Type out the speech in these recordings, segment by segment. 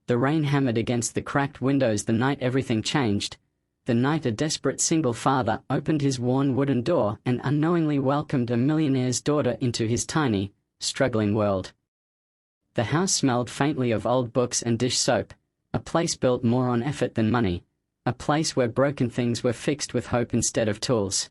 The rain hammered against the cracked windows the night everything changed, the night a desperate single father opened his worn wooden door and unknowingly welcomed a millionaire's daughter into his tiny, struggling world. The house smelled faintly of old books and dish soap, a place built more on effort than money, a place where broken things were fixed with hope instead of tools.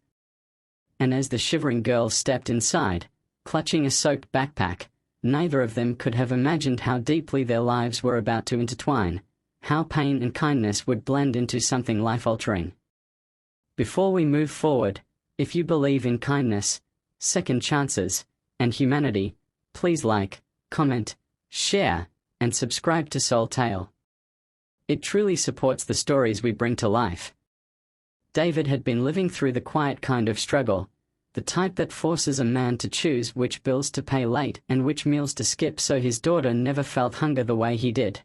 And as the shivering girls stepped inside, clutching a soaked backpack, neither of them could have imagined how deeply their lives were about to intertwine, how pain and kindness would blend into something life-altering. Before we move forward, if you believe in kindness, second chances, and humanity, please like, comment, share, and subscribe to Soul Tale. It truly supports the stories we bring to life. David had been living through the quiet kind of struggle, the type that forces a man to choose which bills to pay late and which meals to skip so his daughter never felt hunger the way he did.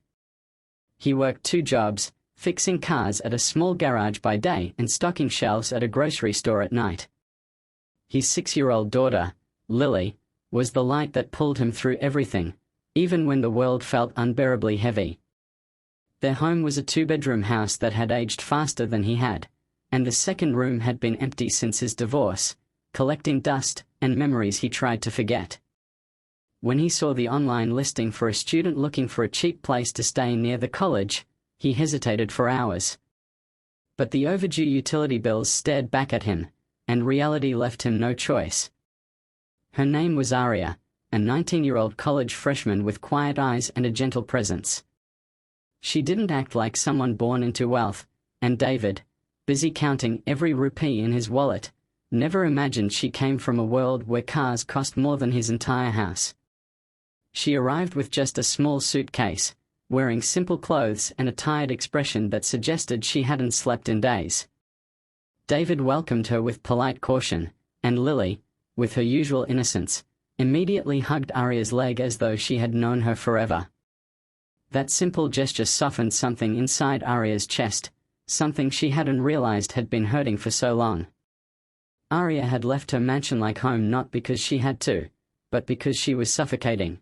He worked 2 jobs, fixing cars at a small garage by day and stocking shelves at a grocery store at night. His 6-year-old daughter, Lily, was the light that pulled him through everything, even when the world felt unbearably heavy. Their home was a 2-bedroom house that had aged faster than he had, and the second room had been empty since his divorce, collecting dust and memories he tried to forget. When he saw the online listing for a student looking for a cheap place to stay near the college, he hesitated for hours. But the overdue utility bills stared back at him, and reality left him no choice. Her name was Aria, a 19-year-old college freshman with quiet eyes and a gentle presence. She didn't act like someone born into wealth, and David, busy counting every rupee in his wallet, never imagined she came from a world where cars cost more than his entire house. She arrived with just a small suitcase, wearing simple clothes and a tired expression that suggested she hadn't slept in days. David welcomed her with polite caution, and Lily, with her usual innocence, immediately hugged Aria's leg as though she had known her forever. That simple gesture softened something inside Aria's chest, something she hadn't realized had been hurting for so long. Aria had left her mansion-like home not because she had to, but because she was suffocating.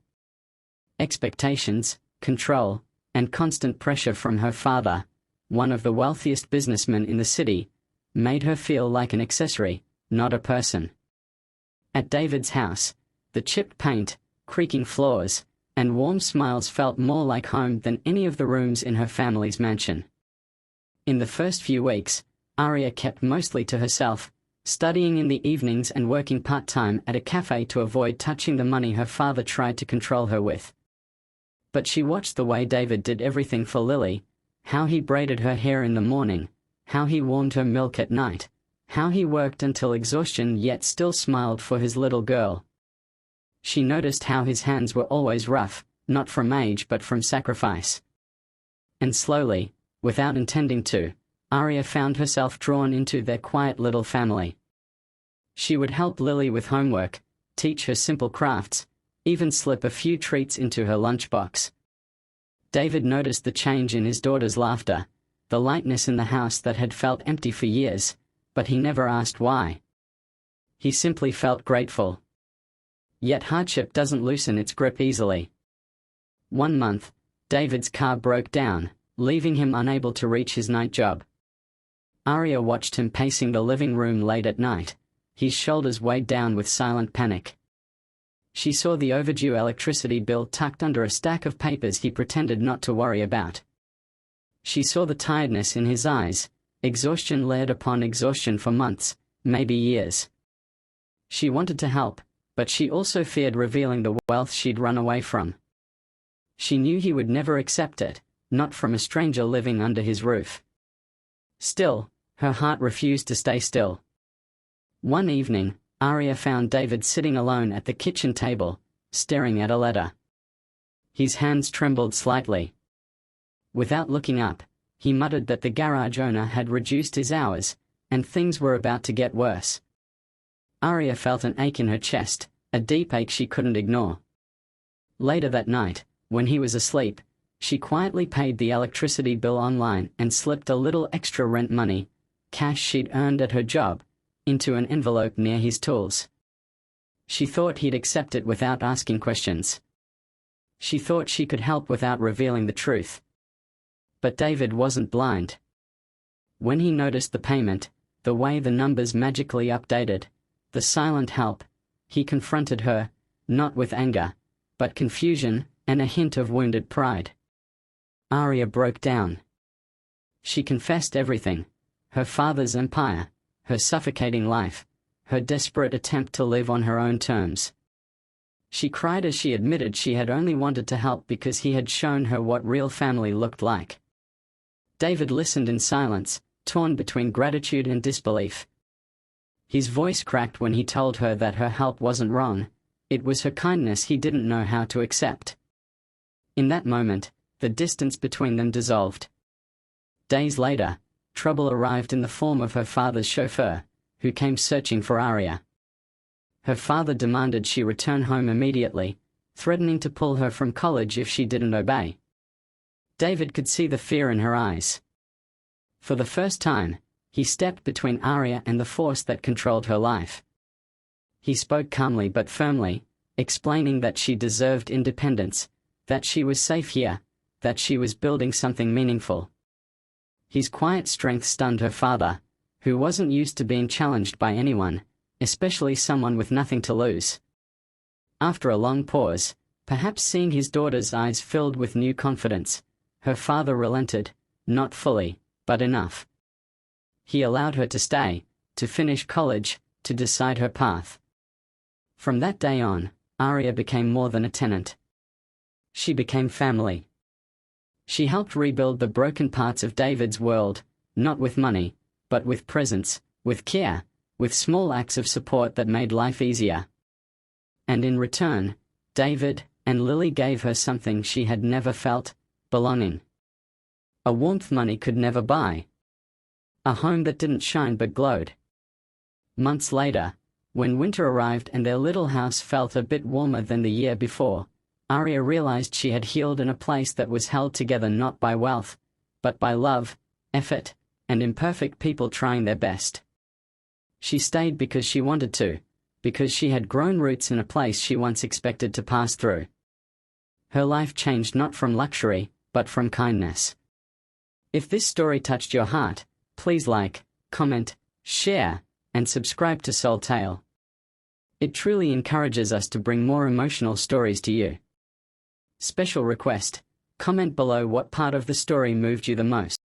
Expectations, control, and constant pressure from her father, one of the wealthiest businessmen in the city, made her feel like an accessory, not a person. At David's house, the chipped paint, creaking floors, and warm smiles felt more like home than any of the rooms in her family's mansion. In the first few weeks, Aria kept mostly to herself, studying in the evenings and working part-time at a cafe to avoid touching the money her father tried to control her with. But she watched the way David did everything for Lily, how he braided her hair in the morning, how he warmed her milk at night, how he worked until exhaustion yet still smiled for his little girl. She noticed how his hands were always rough, not from age but from sacrifice. And slowly, without intending to, Aria found herself drawn into their quiet little family. She would help Lily with homework, teach her simple crafts, even slip a few treats into her lunchbox. David noticed the change in his daughter's laughter, the lightness in the house that had felt empty for years, but he never asked why. He simply felt grateful. Yet hardship doesn't loosen its grip easily. One month, David's car broke down, leaving him unable to reach his night job. Aria watched him pacing the living room late at night, his shoulders weighed down with silent panic. She saw the overdue electricity bill tucked under a stack of papers he pretended not to worry about. She saw the tiredness in his eyes, exhaustion layered upon exhaustion for months, maybe years. She wanted to help, but she also feared revealing the wealth she'd run away from. She knew he would never accept it, not from a stranger living under his roof. Still, her heart refused to stay still. One evening, Aria found David sitting alone at the kitchen table, staring at a letter. His hands trembled slightly. Without looking up, he muttered that the garage owner had reduced his hours, and things were about to get worse. Aria felt an ache in her chest, a deep ache she couldn't ignore. Later that night, when he was asleep, she quietly paid the electricity bill online and slipped a little extra rent money, cash she'd earned at her job, into an envelope near his tools. She thought he'd accept it without asking questions. She thought she could help without revealing the truth, But David wasn't blind. When he noticed the payment, the way the numbers magically updated, the silent help, he confronted her, not with anger, but confusion and a hint of wounded pride. Aria broke down. She confessed everything: her father's empire, her suffocating life, her desperate attempt to live on her own terms. She cried as she admitted she had only wanted to help because he had shown her what real family looked like. David listened in silence, torn between gratitude and disbelief. His voice cracked when he told her that her help wasn't wrong, it was her kindness he didn't know how to accept. In that moment, the distance between them dissolved. Days later, trouble arrived in the form of her father's chauffeur, who came searching for Aria. Her father demanded she return home immediately, threatening to pull her from college if she didn't obey. David could see the fear in her eyes. For the first time, he stepped between Aria and the force that controlled her life. He spoke calmly but firmly, explaining that she deserved independence, that she was safe here, that she was building something meaningful. His quiet strength stunned her father, who wasn't used to being challenged by anyone, especially someone with nothing to lose. After a long pause, perhaps seeing his daughter's eyes filled with new confidence, her father relented, not fully, but enough. He allowed her to stay, to finish college, to decide her path. From that day on, Aria became more than a tenant. She became family. She helped rebuild the broken parts of David's world, not with money, but with presence, with care, with small acts of support that made life easier. And in return, David and Lily gave her something she had never felt: belonging. A warmth money could never buy. A home that didn't shine but glowed. Months later, when winter arrived and their little house felt a bit warmer than the year before, Aria realized she had healed in a place that was held together not by wealth, but by love, effort, and imperfect people trying their best. She stayed because she wanted to, because she had grown roots in a place she once expected to pass through. Her life changed not from luxury, but from kindness. If this story touched your heart, please like, comment, share, and subscribe to Soul Tale. It truly encourages us to bring more emotional stories to you. Special request: comment below what part of the story moved you the most.